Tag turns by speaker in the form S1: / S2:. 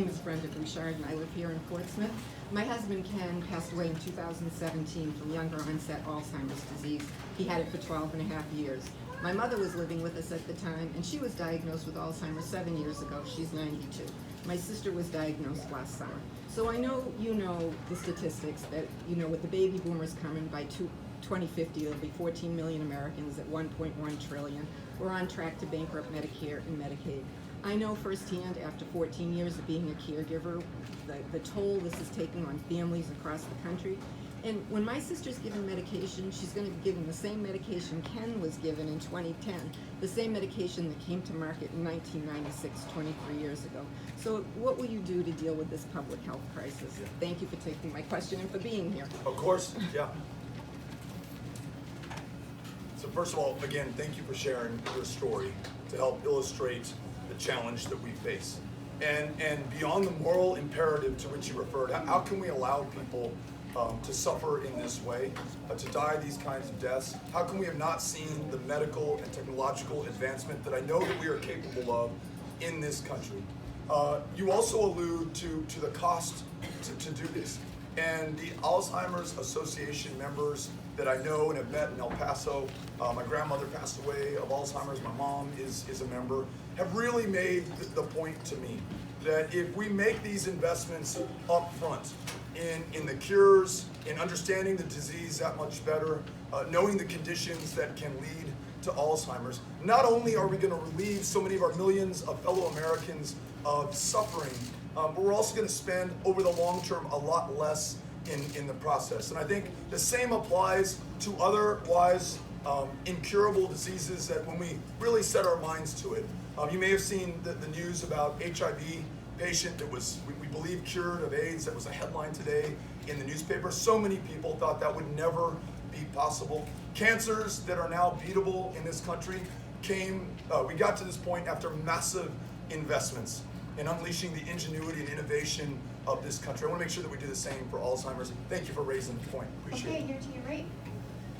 S1: name is Brenda Bouchard, and I live here in Portsmouth. My husband Ken passed away in 2017 from younger onset Alzheimer's disease. He had it for 12 and a half years. My mother was living with us at the time, and she was diagnosed with Alzheimer's 7 years ago. She's 92. My sister was diagnosed last summer. So I know you know the statistics that, with the baby boomers coming by 2050, there'll be 14 million Americans at 1.1 trillion. We're on track to bankrupt Medicare and Medicaid. I know firsthand, after 14 years of being a caregiver, the toll this is taking on families across the country. And when my sister's given medication, she's going to be given the same medication Ken was given in 2010, the same medication that came to market in 1996, 23 years ago. So what will you do to deal with this public health crisis?
S2: Yeah.
S1: Thank you for taking my question and for being here.
S2: Of course, yeah. So first of all, again, thank you for sharing your story to help illustrate the challenge that we face. And beyond the moral imperative to which you referred, how can we allow people to suffer in this way, to die these kinds of deaths? How can we have not seen the medical and technological advancement that I know that we are capable of in this country? You also allude to the cost to do this. And the Alzheimer's Association members that I know and have met in El Paso, my grandmother passed away of Alzheimer's, my mom is a member, have really made the point to me that if we make these investments up front in the cures, in understanding the disease that much better, knowing the conditions that can lead to Alzheimer's, not only are we going to relieve so many of our millions of fellow Americans of suffering, but we're also going to spend over the long term a lot less in the process. And I think the same applies to otherwise incurable diseases that when we really set our minds to it. You may have seen the news about HIV patient that was, we believe, cured of AIDS. That was a headline today in the newspaper. So many people thought that would never be possible. Cancers that are now beatable in this country we got to this point after massive investments in unleashing the ingenuity and innovation of this country. I want to make sure that we do the same for Alzheimer's. Thank you for raising the point. Appreciate it.
S3: Okay, here to your right.